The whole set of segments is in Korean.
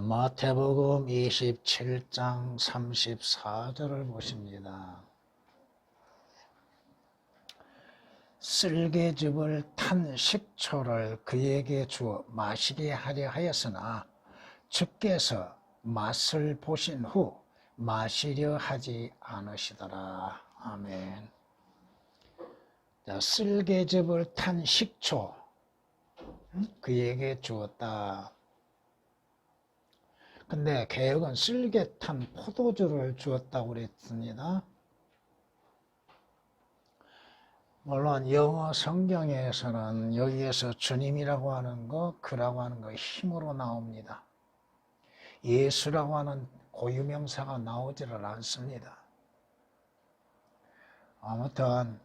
마태복음 27장 34절을 보십니다. 쓸개즙을 탄 식초를 그에게 주어 마시게 하려 하였으나 주께서 맛을 보신 후 마시려 하지 않으시더라. 아멘. 자, 쓸개즙을 탄 식초 그에게 주었다. 근데 개역은 쓸개 탄 포도주를 주었다고 그랬습니다. 물론 영어 성경에서는 여기에서 주님이라고 하는 거, 그라고 하는 거 힘으로 나옵니다. 예수라고 하는 고유명사가 나오지를 않습니다. 아무튼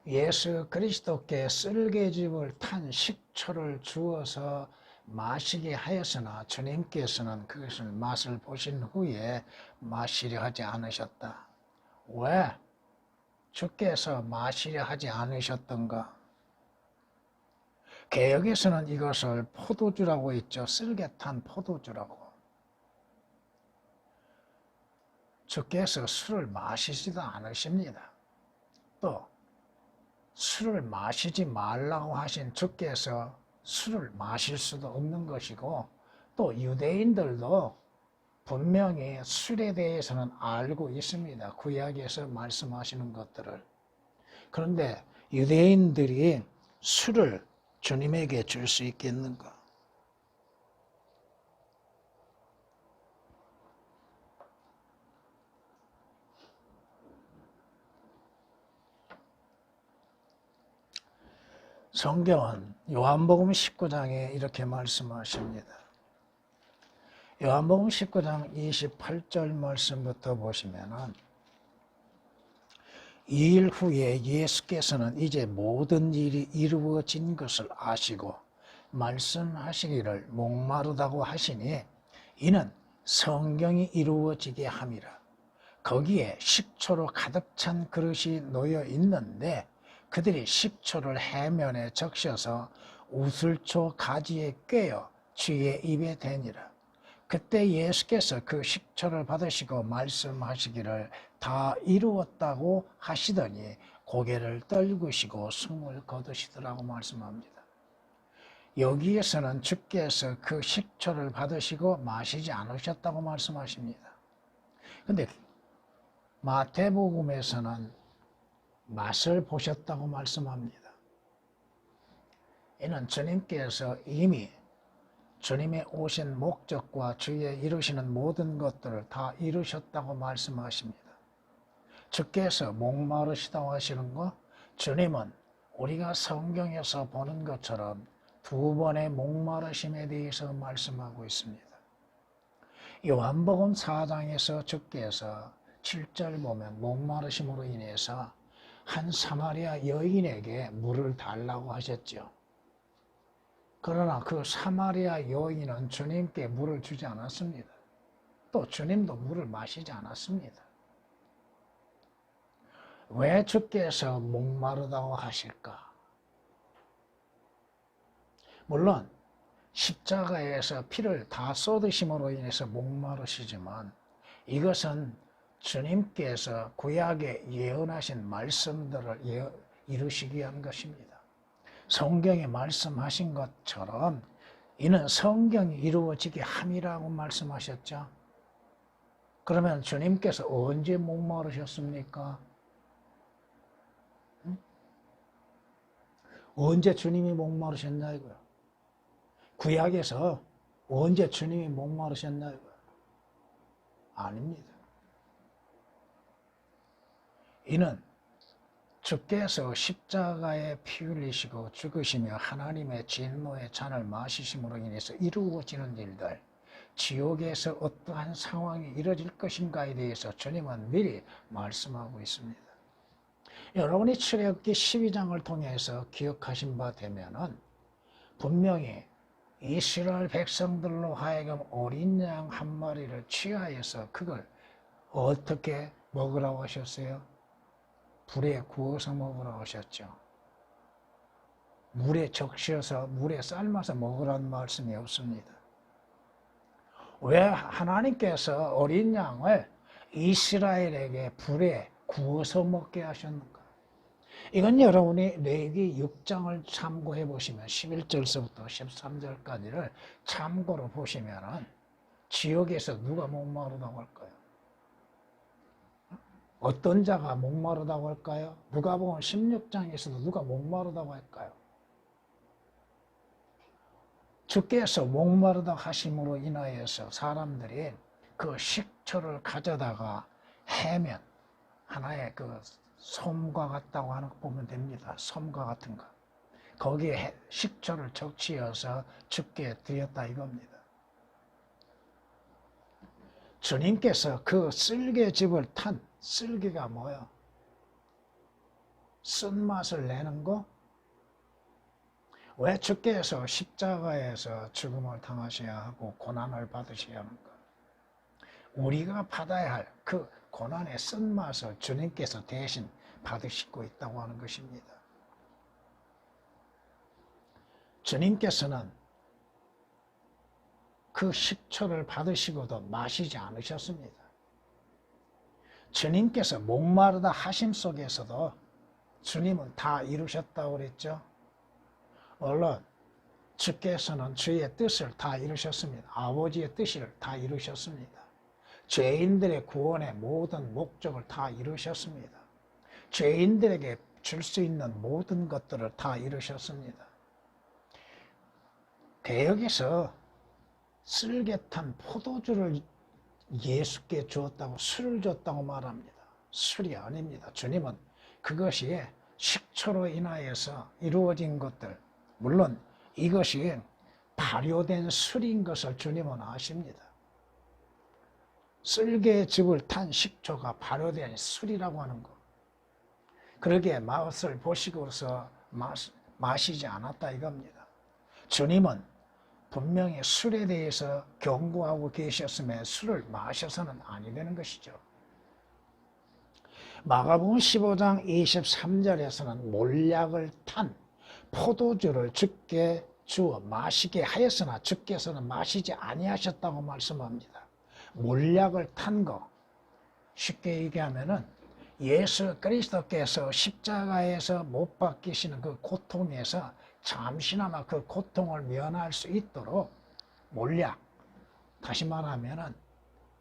예수 그리스도께 쓸개즙을 탄 식초를 주어서 마시게 하였으나 주님께서는 그것을 맛을 보신 후에 마시려 하지 않으셨다. 왜? 주께서 마시려 하지 않으셨던가? 개역에서는 이것을 포도주라고 했죠. 쓸개 탄 포도주라고. 주께서 술을 마시지도 않으십니다. 또 술을 마시지 말라고 하신 주께서 술을 마실 수도 없는 것이고, 또 유대인들도 분명히 술에 대해서는 알고 있습니다. 구약에서 말씀하시는 것들을. 그런데 유대인들이 술을 주님에게 줄 수 있겠는가? 성경은 요한복음 19장에 이렇게 말씀하십니다. 요한복음 19장 28절 말씀부터 보시면은, 이 일 후에 예수께서는 이제 모든 일이 이루어진 것을 아시고 말씀하시기를 목마르다고 하시니 이는 성경이 이루어지게 함이라. 거기에 식초로 가득 찬 그릇이 놓여 있는데 그들이 식초를 해면에 적셔서 우슬초 가지에 꿰어 주의 입에 대니라. 그때 예수께서 그 식초를 받으시고 말씀하시기를 다 이루었다고 하시더니 고개를 떨구시고 숨을 거두시더라고 말씀합니다. 여기에서는 주께서 그 식초를 받으시고 마시지 않으셨다고 말씀하십니다. 그런데 마태복음에서는 맛을 보셨다고 말씀합니다. 이는 주님께서 이미 주님의 오신 목적과 주의 이루시는 모든 것들을 다 이루셨다고 말씀하십니다. 주께서 목마르시다고 하시는 것, 주님은 우리가 성경에서 보는 것처럼 두 번의 목마르심에 대해서 말씀하고 있습니다. 요한복음 4장에서 주께서 7절 보면 목마르심으로 인해서 한 사마리아 여인에게 물을 달라고 하셨죠. 그러나 그 사마리아 여인은 주님께 물을 주지 않았습니다. 또 주님도 물을 마시지 않았습니다. 왜 주께서 목마르다고 하실까? 물론 십자가에서 피를 다 쏟으심으로 인해서 목마르시지만 이것은 주님께서 구약에 예언하신 말씀들을 이루시기 위한 것입니다. 성경에 말씀하신 것처럼 이는 성경이 이루어지게 함이라고 말씀하셨죠. 그러면 주님께서 언제 목마르셨습니까? 언제 주님이 목마르셨나 이거요? 구약에서 언제 주님이 목마르셨나 이거요? 아닙니다. 이는 주께서 십자가에 피 흘리시고 죽으시며 하나님의 진노의 잔을 마시심으로 인해서 이루어지는 일들, 지옥에서 어떠한 상황이 이루어질 것인가에 대해서 주님은 미리 말씀하고 있습니다. 여러분이 출애굽기 12장을 통해서 기억하신 바 되면은 분명히 이스라엘 백성들로 하여금 어린 양 한 마리를 취하여서 그걸 어떻게 먹으라고 하셨어요? 불에 구워서 먹으라고 하셨죠. 물에 적셔서 물에 삶아서 먹으라는 말씀이 없습니다. 왜 하나님께서 어린 양을 이스라엘에게 불에 구워서 먹게 하셨는가? 이건 여러분이 레위기 6장을 참고해 보시면 11절서부터 13절까지를 참고로 보시면은 지역에서 누가 목마르다고 할까요? 어떤 자가 목마르다고 할까요? 누가복음 16장에서도 누가 목마르다고 할까요? 주께서 목마르다 하심으로 인하여서 사람들이 그 식초를 가져다가 해면 하나의 그 솜과 같다고 하는 거 보면 됩니다. 솜과 같은 거. 거기에 식초를 적시어서 주께 드렸다 이겁니다. 주님께서 그 쓸개즙을 탄 쓸개가 뭐야? 쓴맛을 내는 거? 왜 주께서 십자가에서 죽음을 당하셔야 하고 고난을 받으셔야 하는가? 우리가 받아야 할 그 고난의 쓴맛을 주님께서 대신 받으시고 있다고 하는 것입니다. 주님께서는 그 식초를 받으시고도 마시지 않으셨습니다. 주님께서 목마르다 하심 속에서도 주님은 다 이루셨다고 그랬죠. 물론 주께서는 주의 뜻을 다 이루셨습니다. 아버지의 뜻을 다 이루셨습니다. 죄인들의 구원의 모든 목적을 다 이루셨습니다. 죄인들에게 줄 수 있는 모든 것들을 다 이루셨습니다. 개역에서 쓸개탄 포도주를 예수께 주었다고 술을 줬다고 말합니다. 술이 아닙니다. 주님은 그것이 식초로 인하여서 이루어진 것들, 물론 이것이 발효된 술인 것을 주님은 아십니다. 쓸개즙을 탄 식초가 발효된 술이라고 하는 것. 그러기에 맛을 보시고서 마시지 않았다 이겁니다. 주님은 분명히 술에 대해서 경고하고 계셨음에 술을 마셔서는 아니 되는 것이죠. 마가복음 15장 23절에서는 몰약을 탄 포도주를 주께 주어 마시게 하였으나 주께서는 마시지 아니하셨다고 말씀합니다. 몰약을 탄 거, 쉽게 얘기하면은 예수 그리스도께서 십자가에서 못 박히시는 그 고통에서 잠시나마 그 고통을 면할 수 있도록 몰약, 다시 말하면은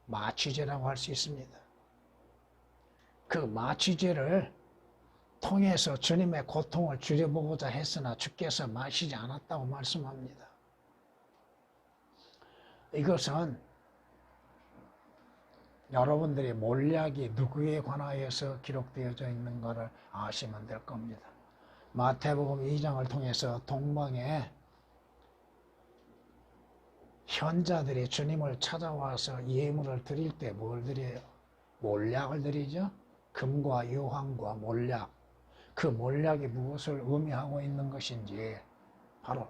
마취제라고 할 수 있습니다. 그 마취제를 통해서 주님의 고통을 줄여보고자 했으나 주께서 마시지 않았다고 말씀합니다. 이것은 여러분들이 몰약이 누구에 관하여서 기록되어져 있는 것을 아시면 될 겁니다. 마태복음 2장을 통해서 동방에 현자들이 주님을 찾아와서 예물을 드릴 때 뭘 드려요? 몰약을 드리죠. 금과 유황과 몰약. 그 몰약이 무엇을 의미하고 있는 것인지 바로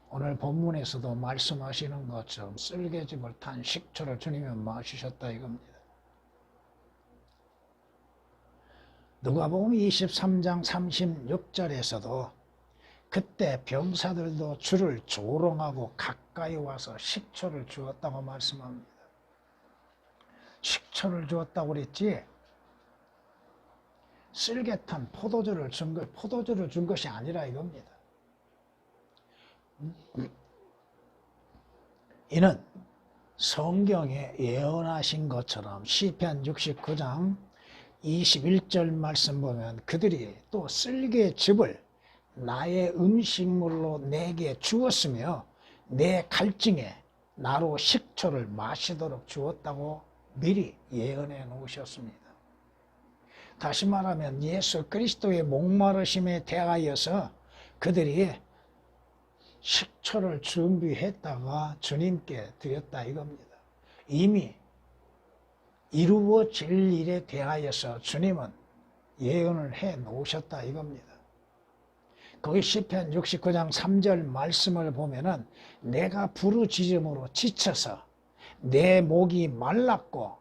오늘 본문에서도 말씀하시는 것처럼 쓸개즙을 탄 식초를 주님이 마시셨다 이겁니다. 누가복음 23장 36절에서도 그때 병사들도 주를 조롱하고 가까이 와서 식초를 주었다고 말씀합니다. 식초를 주었다고 그랬지 쓸개탄 포도주를 준 것이 아니라 이겁니다. 이는 성경에 예언하신 것처럼 시편 69장 21절 말씀 보면 그들이 또 쓸개즙을 나의 음식물로 내게 주었으며 내 갈증에 나로 식초를 마시도록 주었다고 미리 예언해 놓으셨습니다. 다시 말하면 예수 그리스도의 목마르심에 대하여서 그들이 식초를 준비했다가 주님께 드렸다 이겁니다. 이미 이루어질 일에 대하여서 주님은 예언을 해 놓으셨다 이겁니다. 거기 시편 69장 3절 말씀을 보면은 내가 부르짖음으로 지쳐서 내 목이 말랐고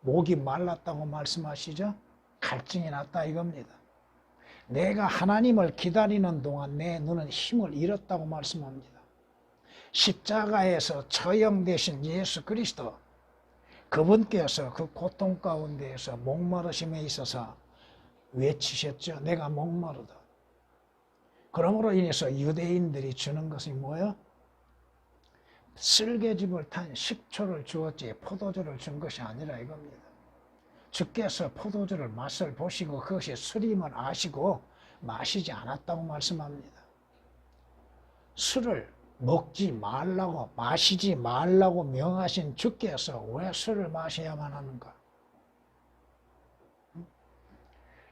목이 말랐다고 말씀하시죠. 갈증이 났다 이겁니다. 내가 하나님을 기다리는 동안 내 눈은 힘을 잃었다고 말씀합니다. 십자가에서 처형되신 예수 그리스도, 그분께서 그 고통 가운데에서 목마르심에 있어서 외치셨죠. 내가 목마르다. 그러므로 인해서 유대인들이 주는 것이 뭐예요? 쓸개즙을 탄 식초를 주었지 포도주를 준 것이 아니라 이겁니다. 주께서 포도주를 맛을 보시고 그것이 술임을 아시고 마시지 않았다고 말씀합니다. 술을 먹지 말라고, 마시지 말라고 명하신 주께서 왜 술을 마셔야만 하는가?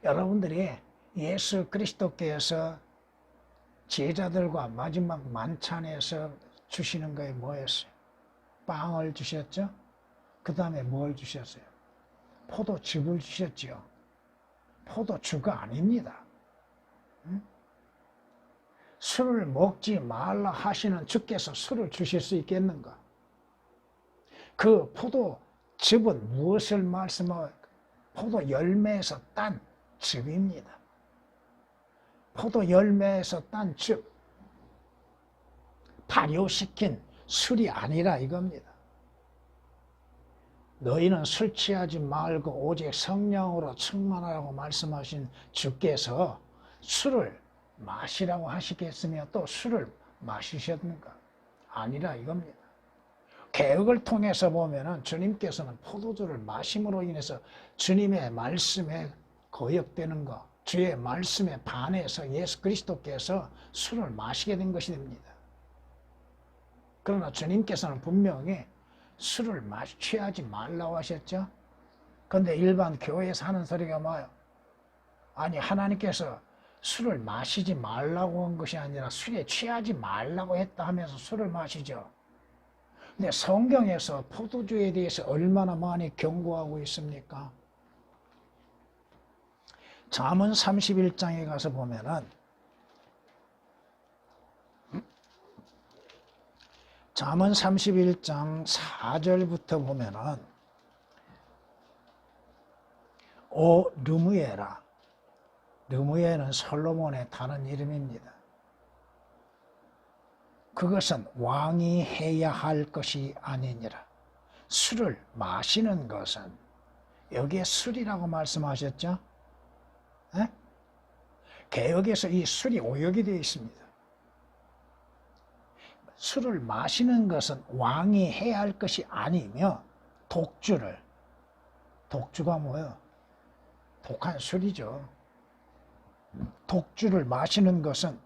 여러분들이 예수 그리스도께서 제자들과 마지막 만찬에서 주시는 거에 뭐였어요? 빵을 주셨죠? 그 다음에 뭘 주셨어요? 포도즙을 주셨죠. 포도주가 아닙니다. 술을 먹지 말라 하시는 주께서 술을 주실 수 있겠는가? 그 포도즙은 무엇을 말씀하고, 포도 열매에서 딴 즙입니다. 포도 열매에서 딴 즙, 발효시킨 술이 아니라 이겁니다. 너희는 술 취하지 말고 오직 성령으로 충만하라고 말씀하신 주께서 술을 마시라고 하시겠으며 또 술을 마시셨는가? 아니라 이겁니다. 개혁을 통해서 보면은 주님께서는 포도주를 마심으로 인해서 주님의 말씀에 거역되는 것, 주의 말씀에 반해서 예수 그리스도께서 술을 마시게 된 것이 됩니다. 그러나 주님께서는 분명히 술을 취하지 말라고 하셨죠. 그런데 일반 교회에서 하는 소리가 뭐예요? 아니, 하나님께서 술을 마시지 말라고 한 것이 아니라 술에 취하지 말라고 했다 하면서 술을 마시죠. 근데 성경에서 포도주에 대해서 얼마나 많이 경고하고 있습니까? 잠언 31장에 가서 보면은, 잠언 31장 4절부터 보면은, 오 르무에라. 르무에는 솔로몬의 다른 이름입니다. 그것은 왕이 해야 할 것이 아니니라. 술을 마시는 것은, 여기에 술이라고 말씀하셨죠? 에? 개역에서 이 술이 오역이 되어 있습니다. 술을 마시는 것은 왕이 해야 할 것이 아니며 독주가 뭐예요? 독한 술이죠. 독주를 마시는 것은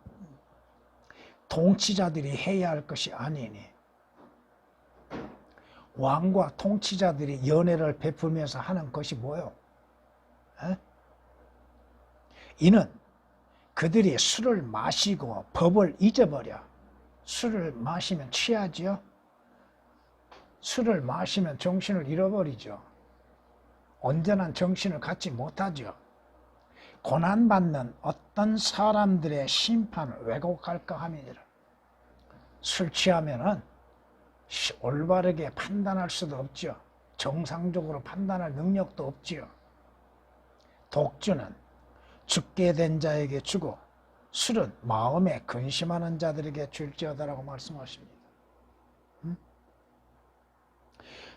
통치자들이 해야 할 것이 아니니, 왕과 통치자들이 연회를 베풀면서 하는 것이 뭐예요? 에? 이는 그들이 술을 마시고 법을 잊어버려. 술을 마시면 취하지요. 술을 마시면 정신을 잃어버리죠. 온전한 정신을 갖지 못하죠. 고난받는 어떤 사람들의 심판을 왜곡할까 함이니라. 술 취하면은 올바르게 판단할 수도 없죠. 정상적으로 판단할 능력도 없지요. 독주는 죽게 된 자에게 주고 술은 마음에 근심하는 자들에게 줄지어다라고 말씀하십니다.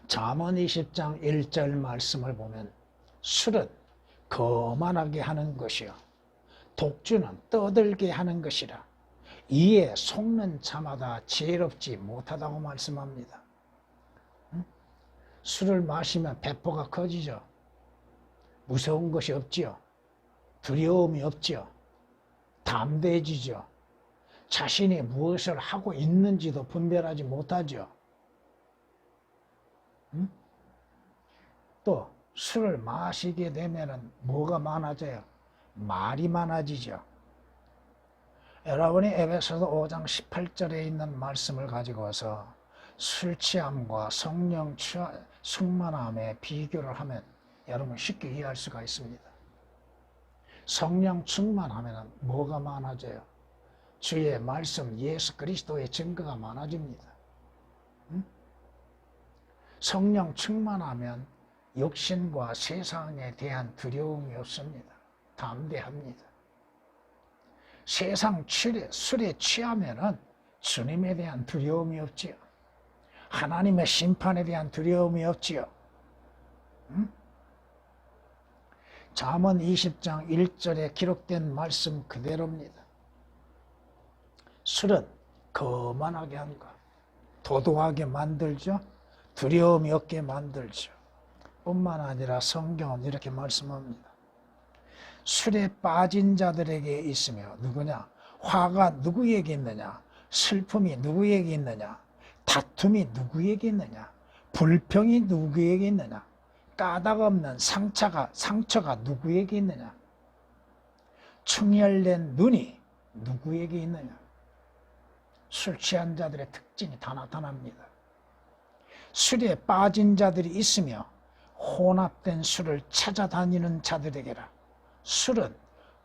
잠언 20장 1절 말씀을 보면 술은 거만하게 하는 것이요 독주는 떠들게 하는 것이라. 이에 속는 자마다 지혜롭지 못하다고 말씀합니다. 술을 마시면 배포가 커지죠. 무서운 것이 없지요. 두려움이 없지요. 담대해지죠. 자신이 무엇을 하고 있는지도 분별하지 못하죠. 또 술을 마시게 되면 뭐가 많아져요? 말이 많아지죠. 여러분이 에베소서 5장 18절에 있는 말씀을 가지고 와서 술 취함과 성령 충만함에 비교를 하면 여러분 쉽게 이해할 수가 있습니다. 성령 충만하면 뭐가 많아져요? 주의 말씀 예수 그리스도의 증거가 많아집니다. 성령 충만하면 육신과 세상에 대한 두려움이 없습니다. 담대합니다. 세상 술에 취하면은 주님에 대한 두려움이 없지요. 하나님의 심판에 대한 두려움이 없지요. 응? 잠언 20장 1절에 기록된 말씀 그대로입니다. 술은 거만하게 한다. 도도하게 만들죠. 두려움이 없게 만들죠. 뿐만 아니라 성경은 이렇게 말씀합니다. 술에 빠진 자들에게 있으며 누구냐? 화가 누구에게 있느냐? 슬픔이 누구에게 있느냐? 다툼이 누구에게 있느냐? 불평이 누구에게 있느냐? 까닭 없는 상처가 누구에게 있느냐? 충혈된 눈이 누구에게 있느냐? 술 취한 자들의 특징이 다 나타납니다. 술에 빠진 자들이 있으며 혼합된 술을 찾아다니는 자들에게라. 술은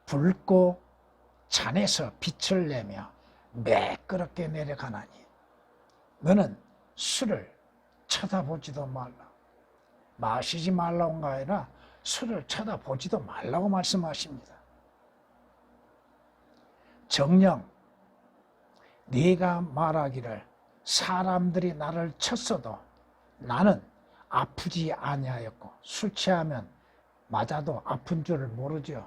붉고 잔에서 빛을 내며 매끄럽게 내려가나니 너는 술을 쳐다보지도 말라. 마시지 말라고가 아니라 술을 쳐다보지도 말라고 말씀하십니다. 정녕 네가 말하기를 사람들이 나를 쳤어도 나는 아프지 아니하였고, 술 취하면 맞아도 아픈 줄을 모르죠.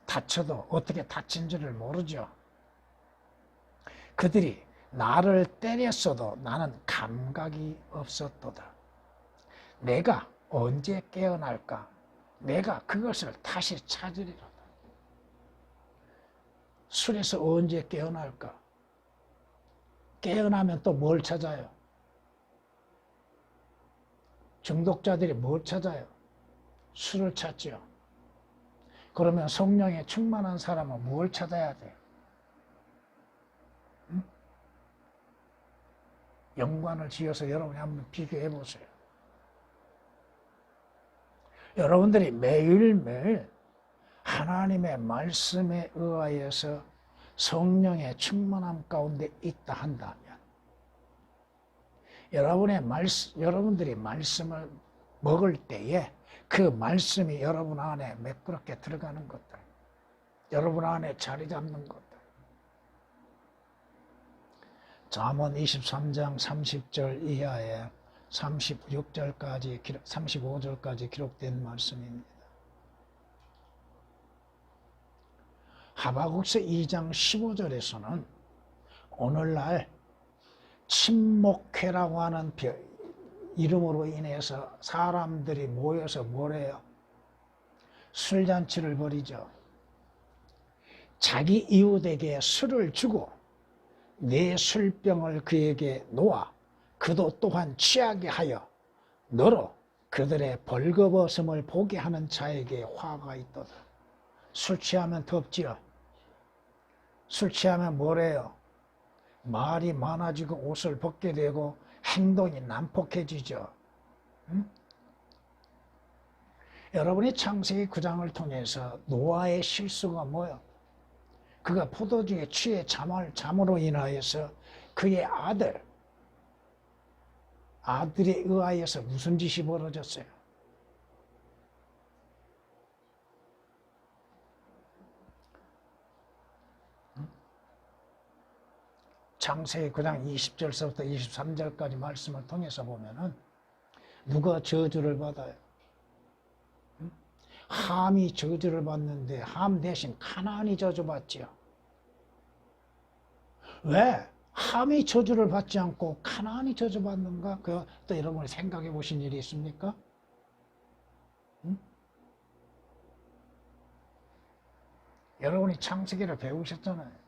다쳐도 어떻게 다친 줄을 모르죠. 그들이 나를 때렸어도 나는 감각이 없었도다. 내가 언제 깨어날까? 내가 그것을 다시 찾으리로다. 술에서 언제 깨어날까? 깨어나면 또 뭘 찾아요? 중독자들이 뭘 찾아요? 술을 찾죠. 그러면 성령에 충만한 사람은 뭘 찾아야 돼요? 응? 연관을 지어서 여러분이 한번 비교해 보세요. 여러분들이 매일매일 하나님의 말씀에 의하여서 성령의 충만함 가운데 있다 한다면 여러분들이 말씀을 먹을 때에 그 말씀이 여러분 안에 매끄럽게 들어가는 것들, 여러분 안에 자리 잡는 것들. 잠언 23장 30절 이하에 35절까지 기록된 말씀입니다. 하박국서 2장 15절에서는 오늘날 친목회라고 하는 이름으로 인해서 사람들이 모여서 뭘 해요? 술잔치를 벌이죠. 자기 이웃에게 술을 주고 내 술병을 그에게 놓아 그도 또한 취하게 하여 너로 그들의 벌거벗음을 보게 하는 자에게 화가 있도다. 술 취하면 덥지요. 술 취하면 뭐래요? 말이 많아지고 옷을 벗게 되고 행동이 난폭해지죠. 응? 여러분이 창세기 9장을 통해서 노아의 실수가 뭐예요? 그가 포도주에 취해 잠으로 인하여서 그의 아들에 의하여서 무슨 짓이 벌어졌어요? 창세기 9장 20절서부터 23절까지 말씀을 통해서 보면은 누가 저주를 받아요? 함이 저주를 받는데 함 대신 가나안이 저주받지요. 왜 함이 저주를 받지 않고 가나안이 저주받는가? 그것도 여러분이 생각해 보신 일이 있습니까? 여러분이 창세기를 배우셨잖아요.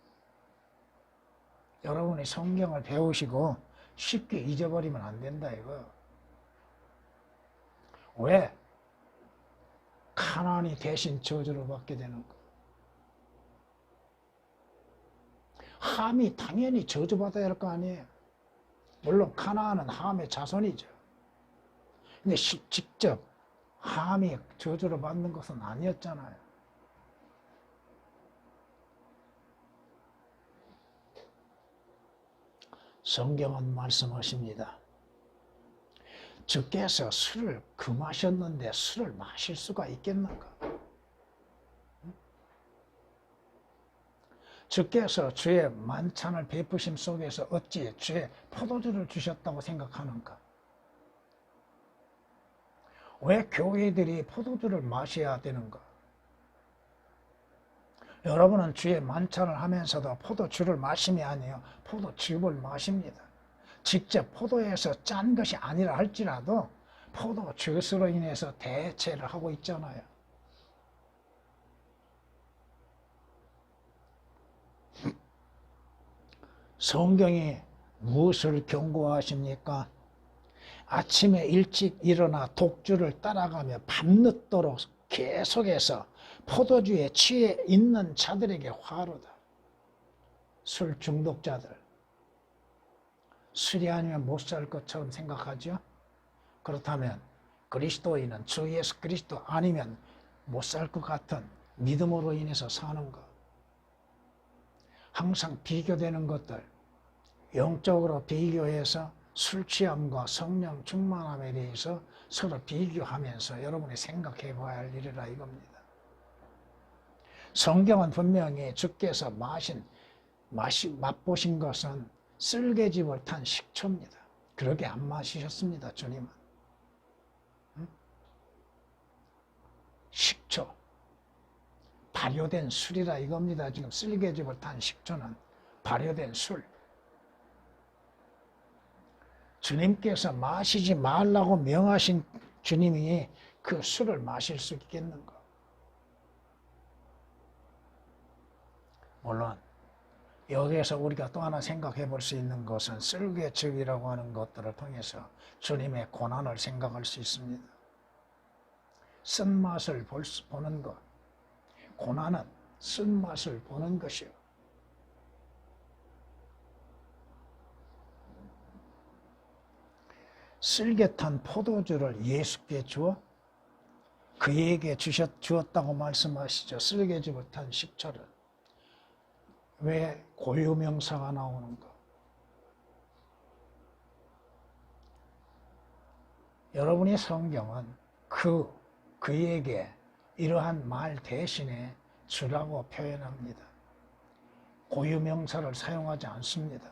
여러분이 성경을 배우시고 쉽게 잊어버리면 안 된다 이거. 왜? 가나안이 대신 저주를 받게 되는 거. 함이 당연히 저주받아야 할 거 아니에요. 물론 가나안은 함의 자손이죠. 근데 직접 함이 저주를 받는 것은 아니었잖아요. 성경은 말씀하십니다. 주께서 술을 금하셨는데 술을 마실 수가 있겠는가? 주께서 주의 만찬을 베푸심 속에서 어찌 주의 포도주를 주셨다고 생각하는가? 왜 교회들이 포도주를 마셔야 되는가? 여러분은 주의 만찬을 하면서도 포도주를 마심이 아니에요. 포도즙을 마십니다. 직접 포도에서 짠 것이 아니라 할지라도 포도주스로 인해서 대체를 하고 있잖아요. 성경이 무엇을 경고하십니까? 아침에 일찍 일어나 독주를 따라가며 밤늦도록 계속해서 포도주에 취해 있는 자들에게 화로다. 술 중독자들. 술이 아니면 못 살 것처럼 생각하죠? 그렇다면 그리스도인은 주 예수 그리스도 아니면 못 살 것 같은 믿음으로 인해서 사는 것. 항상 비교되는 것들, 영적으로 비교해서 술 취함과 성령 충만함에 대해서 서로 비교하면서 여러분이 생각해 봐야 할 일이라 이겁니다. 성경은 분명히 주께서 맛보신 것은 쓸개즙을 탄 식초입니다. 그렇게 안 마시셨습니다, 주님은. 식초. 발효된 술이라 이겁니다. 지금 쓸개즙을 탄 식초는 발효된 술. 주님께서 마시지 말라고 명하신 주님이 그 술을 마실 수 있겠는가? 물론 여기에서 우리가 또 하나 생각해 볼 수 있는 것은 쓸개즙이라고 하는 것들을 통해서 주님의 고난을 생각할 수 있습니다. 쓴맛을 보는 것. 고난은 쓴맛을 보는 것이요. 쓸개탄 포도주를 예수께 주어 그에게 주었다고 말씀하시죠. 쓸개즙을 탄 식초를. 왜 고유명사가 나오는가? 여러분의 성경은 그에게 이러한 말 대신에 주라고 표현합니다. 고유명사를 사용하지 않습니다.